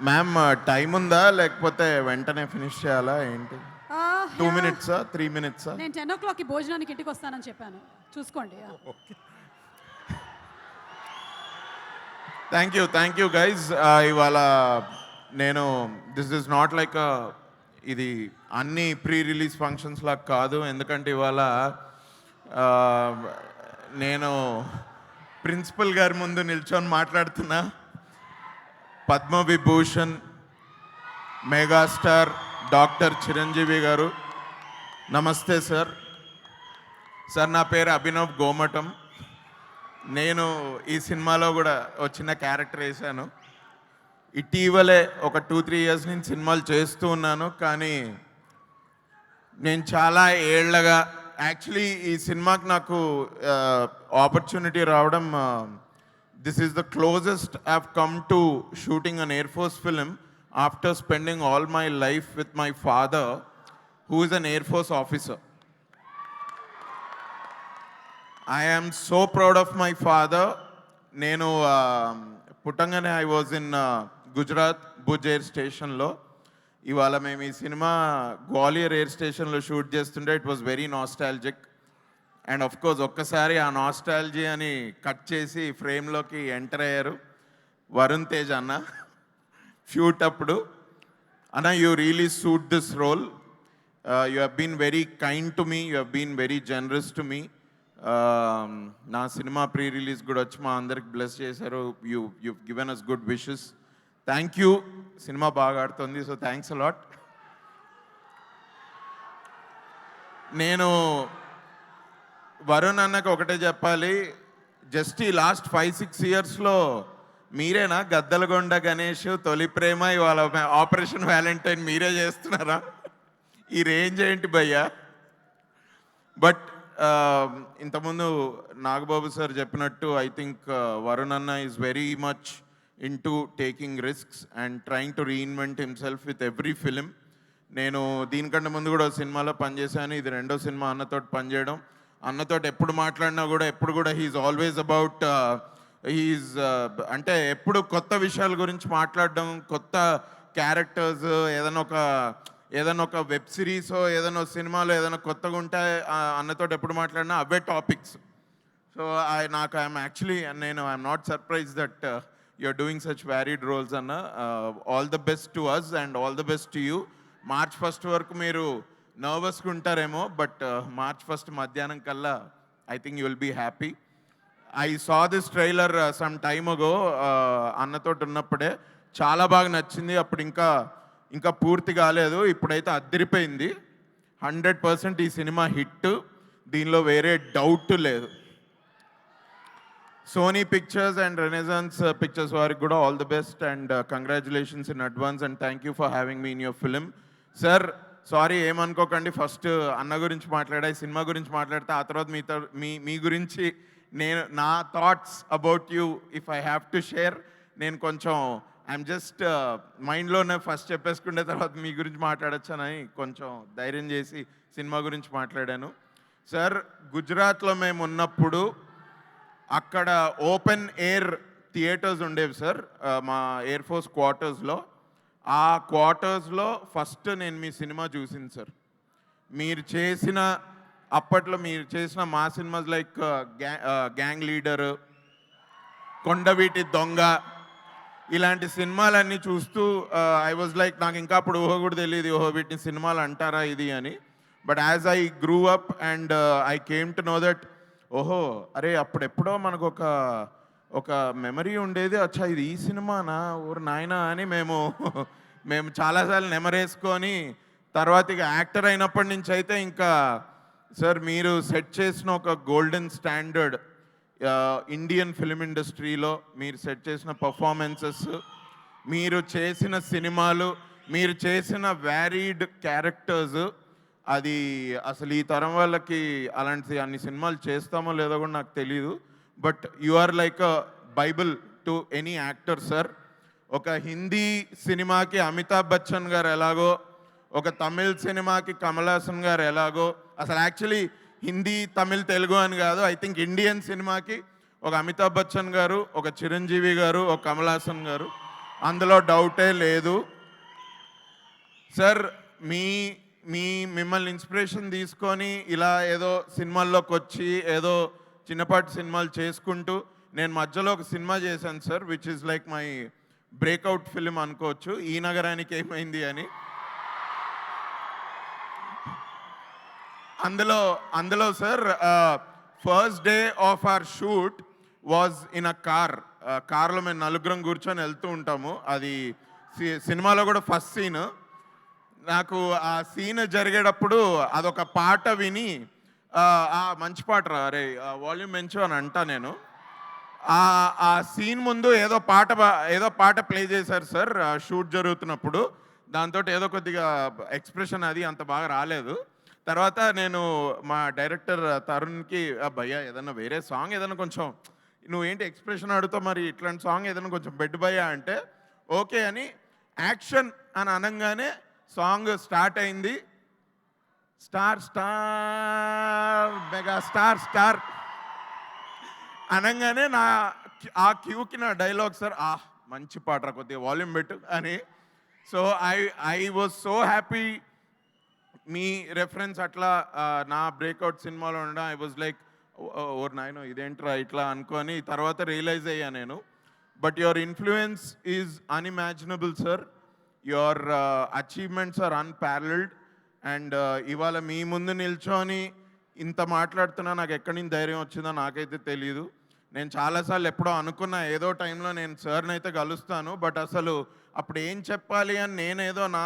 Ma'am time ఉందా లేకపోతే వెంటనే ఫినిష్ చేయాలా ఏంటి? 2 మినిట్సా? 3 మినిట్సా? నేను 10 భోజనానికి ఇంటికి వస్తానని చెప్పాను, చూసుకోండి. Thank you guys. ఇవాళ నేను దిస్ ఇస్ నాట్ లైక్ ఇది అన్ని ప్రీ రిలీజ్ ఫంక్షన్స్ లాగా కాదు. ఎందుకంటే ఇవాళ నేను ప్రిన్సిపల్ గారి ముందు నిల్చొని మాట్లాడుతున్నా. పద్మవిభూషణ్ మెగాస్టార్ డాక్టర్ చిరంజీవి గారు, నమస్తే సార్. సార్ నా పేరు అభినవ్ గోమటం. నేను ఈ సినిమాలో కూడా ఒక చిన్న క్యారెక్టర్ వేశాను. ఇటీవలే ఒక 2-3 ఇయర్స్ నుంచి సినిమాలు చేస్తూ ఉన్నాను, కానీ నేను చాలా ఏళ్ళగా యాక్చువల్లీ ఈ సినిమాకి నాకు ఆపర్చునిటీ రావడం, this is the closest I have come to shooting an air force film after spending all my life with my father who is an air force officer. I am so proud of my father. నేను పుట్టంగానే I was in Gujarat Bhuj air స్టేషన్లో. ఇవాళ మేము ఈ cinema Gwalior air స్టేషన్లో shoot చేస్తుంటే it was very nostalgic. And of course ఒక్కసారి ఆ నాస్టాలజీ అని కట్ చేసి ఫ్రేమ్లోకి ఎంటర్ అయ్యారు వరుణ్ తేజ్ అన్న. షూట్ అప్పుడు అన్న, you really suit this role. You have been very kind to me, you have been very generous to me. నా సినిమా ప్రీ రిలీజ్ కూడా వచ్చి మా అందరికి బ్లెస్ చేశారు. You given us good wishes. Thank you. Cinema బాగా ఆడుతుంది, so thanks a lot. నేను వరుణ్ అన్నకు ఒకటే చెప్పాలి, జస్ట్ ఈ లాస్ట్ 5-6 ఇయర్స్లో మీరేనా గద్దలగొండ గణేష్, తొలి ప్రేమ, ఇవాళ ఆపరేషన్ వ్యాలంటైన్ మీరే చేస్తున్నారా? ఈ రేంజ్ ఏంటి భయ్యా? బట్ ఇంతకుముందు నాగబాబు సార్ చెప్పినట్టు ఐ థింక్ వరుణ్ అన్న is very much in to taking risks and trying to reinvent himself with every film. నేను దీనికంటే ముందు కూడా సినిమాలో పనిచేశాను, ఇది రెండో సినిమా అన్నతోటి పనిచేయడం. అన్నతోటి ఎప్పుడు మాట్లాడినా కూడా ఎప్పుడు కూడా హీఈస్ ఆల్వేస్ అబౌట్ హీఈస్ అంటే ఎప్పుడు కొత్త విషయాల గురించి మాట్లాడడం, కొత్త క్యారెక్టర్స్, ఏదైనా ఒక వెబ్ సిరీసో ఏదైనా సినిమాలో ఏదైనా కొత్తగా ఉంటే అన్నతో ఎప్పుడు మాట్లాడినా అవే topics. So I'm actually I'm not surprise that you're doing such varied roles అన్న. All the best to us and all the best to you. March 1 వరకు మీరు నర్వస్గా ఉంటారేమో, బట్ March 1 మధ్యాహ్నం కల్లా I think you will be happy. I saw this trailer some time ago, అన్నతోటి ఉన్నప్పుడే చాలా బాగా నచ్చింది. అప్పుడు ఇంకా పూర్తి కాలేదు, ఇప్పుడైతే అద్దరిపోయింది. 100% ఈ సినిమా హిట్, దీనిలో వేరే డౌట్ లేదు. Sony Pictures and Renaissance Pictures వారికి కూడా all the best and congratulations in advance and thank you for having me in your film. Sir sorry ఏమనుకోకండి, ఫస్ట్ అన్న గురించి మాట్లాడా, ఈ సినిమా గురించి మాట్లాడితే ఆ తర్వాత మీ గురించి నా thoughts about you if I have to share. నేను కొంచెం ఐఎమ్ జస్ట్ మైండ్లోనే ఫస్ట్ చెప్పేసుకునే తర్వాత మీ గురించి మాట్లాడొచ్చానని కొంచెం ధైర్యం చేసి సినిమా గురించి మాట్లాడాను. సార్, గుజరాత్లో మేము ఉన్నప్పుడు అక్కడ ఓపెన్ ఎయిర్ థియేటర్స్ ఉండేవి సార్, మా ఎయిర్ ఫోర్స్ క్వార్టర్స్లో. ఆ క్వార్టర్స్లో ఫస్ట్ నేను మీ సినిమా చూసింది సార్. అప్పట్లో మీరు చేసిన మా సినిమాస్ లైక్ గ్యాంగ్ లీడరు, కొండవీటి దొంగ, ఇలాంటి సినిమాలన్నీ చూస్తూ ఐ వాజ్ లైక్, నాకు ఇంకా అప్పుడు ఊహ కూడా తెలియదు, వీటిని సినిమాలు అంటారా ఇది అని. But as I grew up and I came to know that అరే అప్పుడెప్పుడో మనకు ఒక మెమరీ ఉండేది, అచ్చా ఇది ఈ సినిమానా, ఊరు నాయనా అని మేము చాలాసార్లు నెమరేసుకొని తర్వాత ఇక యాక్టర్ అయినప్పటి నుంచి అయితే ఇంకా సార్ మీరు సెట్ చేసిన ఒక గోల్డెన్ స్టాండర్డ్ ఇండియన్ ఫిలిం ఇండస్ట్రీలో మీరు సెట్ చేసిన పర్ఫార్మెన్సెస్, మీరు చేసిన సినిమాలు, మీరు చేసిన వ్యారీడ్ క్యారెక్టర్స్, అది అసలు ఈ తరం వాళ్ళకి అన్ని సినిమాలు చేస్తామో లేదో కూడా నాకు తెలీదు. But you are like a Bible to any actor sir. ఒక హిందీ సినిమాకి అమితాబ్ బచ్చన్ గారు ఎలాగో, ఒక తమిళ్ సినిమాకి కమల్ హాసన్ గారు ఎలాగో, అసలు యాక్చువల్లీ హిందీ తమిళ్ తెలుగు అని కాదు, ఐ థింక్ ఇండియన్ సినిమాకి ఒక అమితాబ్ బచ్చన్ గారు, ఒక చిరంజీవి గారు, ఒక కమల్ హాసన్ గారు, అందులో డౌటే లేదు. సార్ మీ మీ మిమ్మల్ని ఇన్స్పిరేషన్ తీసుకొని ఇలా ఏదో సినిమాల్లోకి వచ్చి ఏదో చిన్నపాటి సినిమాలు చేసుకుంటూ నేను మధ్యలో ఒక సినిమా చేశాను sir, which is like my breakout film అనుకోవచ్చు, ఈ నగరానికి ఏమైంది అని. అందులో sir first day of our shoot was in a కార్లో మేము నలుగురం కూర్చొని వెళ్తూ ఉంటాము. అది సినిమాలో కూడా ఫస్ట్ సీన్. నాకు ఆ సీన్ జరిగేటప్పుడు అదొక పాట విని మంచి పాట రా అరే వాల్యూమ్ పెంచు అని అంటా నేను. ఆ సీన్ ముందు ఏదో పాట ప్లే చేశారు సార్ షూట్ జరుగుతున్నప్పుడు. దాంతో ఏదో కొద్దిగా ఎక్స్ప్రెషన్ అది అంత బాగా రాలేదు. తర్వాత నేను మా డైరెక్టర్ తరుణ్కి భయ్యా ఏదన్నా వేరే సాంగ్ ఏదైనా కొంచెం నువ్వేంటి ఎక్స్ప్రెషన్ ఆడుతావు, మరి ఇట్లాంటి సాంగ్ ఏదైనా కొంచెం బెడ్ భయ్యా అంటే ఓకే అని యాక్షన్ అని అనగానే సాంగ్ స్టార్ట్ అయింది. Star star mega star star అనగానే ఆ క్యూకి నా డైలాగ్ సార్ మంచి పాట కొద్దిగా వాల్యూమ్ పెట్టు అని. So I was so happy me reference అట్లా నా బ్రేక్అవుట్ సినిమాలో ఉండడం. ఐ వాజ్ లైక్ ఓర్ నాయనో ఇదేంట్రా ఇట్లా అనుకొని తర్వాత రియలైజ్ అయ్యా నేను. But your influence is unimaginable sir. Your achievements are unparalleled. And ఇవాళ మీ ముందు నిల్చొని ఇంత మాట్లాడుతున్నా నాకు ఎక్కడి నుంచి ధైర్యం వచ్చిందో నాకైతే తెలియదు. నేను చాలాసార్లు ఎప్పుడో అనుకున్నా ఏదో టైంలో నేను సార్ని అయితే కలుస్తాను, బట్ అసలు అప్పుడు ఏం చెప్పాలి అని నేనేదో నా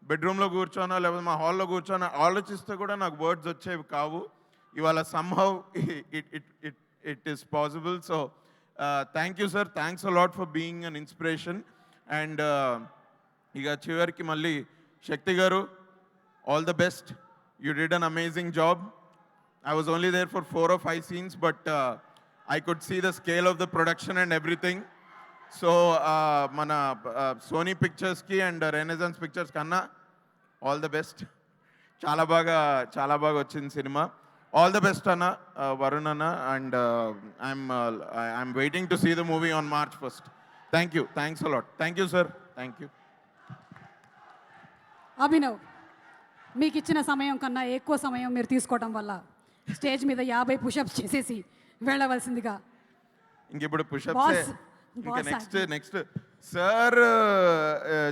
బెడ్రూమ్లో కూర్చోనో లేకపోతే మా హాల్లో కూర్చోనో ఆలోచిస్తే కూడా నాకు వర్డ్స్ వచ్చేవి కావు. ఇవాళ somehow it is possible. So thank you sir, thanks a lot for being an inspiration. And ఇక చివరికి మళ్ళీ శక్తి గారు, all the best. You did an amazing job. I was only there for 4 or 5 scenes, but I could see the scale of the production and everything. So, mana Sony Pictures ki and Renaissance Pictures kanna, all the best. Chala baga vachin cinema. All the best Anna, Varun Anna, and I'm waiting to see the movie on March 1st. Thank you. Thanks a lot. Thank you, sir. Thank you. Abhinav, మీకు ఇచ్చిన సమయం కన్నా ఎక్కువ సమయం మీరు తీసుకోవడం వల్ల stage మీద 50 పుషప్స్ చేసేసి వెళ్ళవలసిందిగా. ఇంక ఇప్పుడు పుషప్స్ ఇంకా నెక్స్ట్ సార్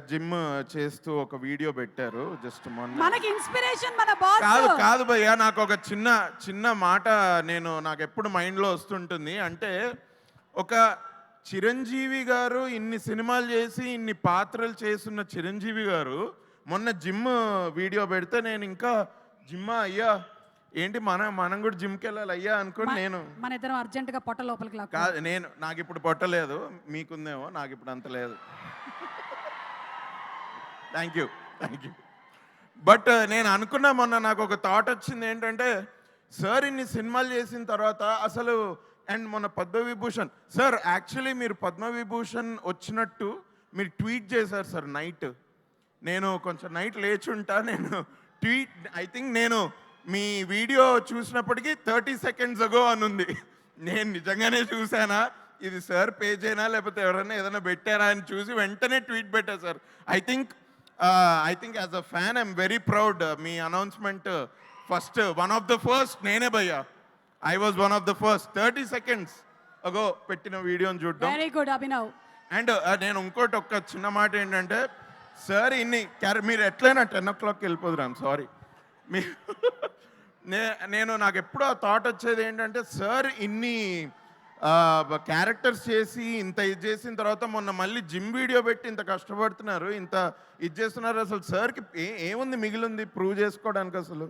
జిమ్ చేస్తూ ఒక వీడియో పెట్టారు జస్ట్ మొన్న. మనకి ఇన్స్పిరేషన్ మన బాస్. కాదు భయ్యా, నాకు ఒక చిన్న మాట నాకు ఎప్పుడు మైండ్లో వస్తుంటుంది. అంటే ఒక చిరంజీవి గారు ఇన్ని సినిమాలు చేసి ఇన్ని పాత్రలు చేస్తున్న చిరంజీవి గారు మొన్న జిమ్ వీడియో పెడితే నేను ఇంకా జిమ్మా అయ్యా ఏంటి మనం కూడా జిమ్కి వెళ్ళాలి అయ్యా అనుకుని నేను మన ఇద్దరం అర్జెంటుగా పొట్ట లోపలికి కాదు, నాకు ఇప్పుడు పొట్టలేదు, మీకుందేమో, నాకు ఇప్పుడు అంత లేదు. Thank you. బట్ నేను అనుకున్నా మొన్న నాకు ఒక థాట్ వచ్చింది ఏంటంటే సార్ ఇన్ని సినిమాలు చేసిన తర్వాత అసలు అండ్ మొన్న పద్మవిభూషణ్ సార్ యాక్చువల్లీ మీరు పద్మవిభూషణ్ వచ్చినట్టు మీరు ట్వీట్ చేశారు సార్ నైట్. నేను కొంచెం నైట్ లేచుంటా, నేను ట్వీట్ ఐ థింక్ నేను మీ వీడియో చూసినప్పటికీ 30 seconds ago అని ఉంది. నేను నిజంగానే చూసానా ఇది సార్ పేజేనా లేకపోతే ఎవరైనా ఏదైనా పెట్టారా అని చూసి వెంటనే ట్వీట్ పెట్టా sir. I think as a fan I'm very proud. Me announcement one of the first నేనే భయ్యా. I was one of the first 30 seconds ago పెట్టిన వీడియోని చూడడం. Very good Abhinav. అండ్ నేను ఇంకోటి ఒక్క చిన్న మాట ఏంటంటే సార్ మీరు ఎట్లయినా 10 o'clock వెళ్ళిపోదురు. I'm sorry. నాకు ఎప్పుడూ ఆ థాట్ వచ్చేది ఏంటంటే సార్ ఇన్ని క్యారెక్టర్స్ చేసి ఇంత ఇది చేసిన తర్వాత మొన్న మళ్ళీ జిమ్ వీడియో పెట్టి ఇంత కష్టపడుతున్నారు, ఇంత ఇది చేస్తున్నారు. అసలు సార్కి ఏముంది మిగిలింది ప్రూవ్ చేసుకోవడానికి? అసలు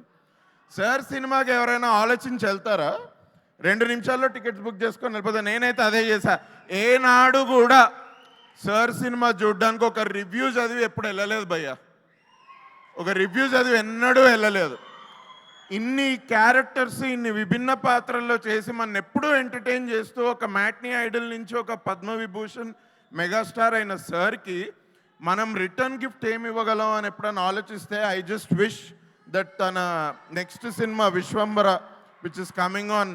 సార్ సినిమాకి ఎవరైనా ఆలోచించి వెళ్తారా? 2 నిమిషాల్లో టికెట్స్ బుక్ చేసుకొని వెళ్ళిపోతా. నేనైతే అదే చేశా. ఏనాడు కూడా సార్ సినిమా చూడడానికి ఒక రివ్యూ చదివి ఎప్పుడు వెళ్ళలేదు భయ్యా. ఒక రివ్యూ చదివి ఎన్నడూ వెళ్ళలేదు. ఇన్ని క్యారెక్టర్స్ ఇన్ని విభిన్న పాత్రల్లో చేసి మన ఎప్పుడూ ఎంటర్టైన్ చేస్తూ ఒక మ్యాట్నీ ఐడల్ నుంచి ఒక పద్మవిభూషణ్ మెగాస్టార్ అయిన సార్కి మనం రిటర్న్ గిఫ్ట్ ఏమి ఇవ్వగలం అని ఎప్పుడైనా ఆలోచిస్తే ఐ జస్ట్ విష్ దట్ తన next cinema Vishwambhara which is coming on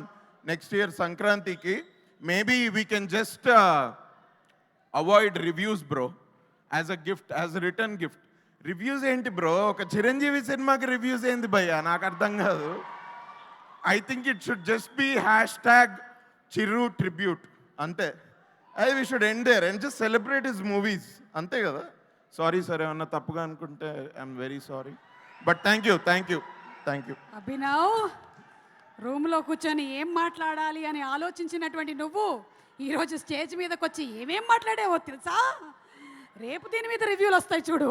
next year సంక్రాంతికి maybe we can just avoid reviews bro. As a gift, as a return gift. Reviews ఏంటి బ్రో? ఒక చిరంజీవి సినిమాకి రివ్యూస్ ఏంది భయ్యా? నాకు అర్థం కాదు. I think it should just be #Chiru tribute అంతే. అది we should end there and just celebrate his movies, అంతే కదా. సారీ సార్, ఏమన్నా తప్పుగా అనుకుంటే I'm very sorry. But thank you. Abhinav, రూమ్లో కూర్చొని ఏం మాట్లాడాలి అని ఆలోచించినటువంటి నువ్వు ఈరోజు స్టేజ్ మీదకి వచ్చి ఏమేం మాట్లాడావో తెలుసా? రేపు దీని మీద రివ్యూలు వస్తాయి చూడు.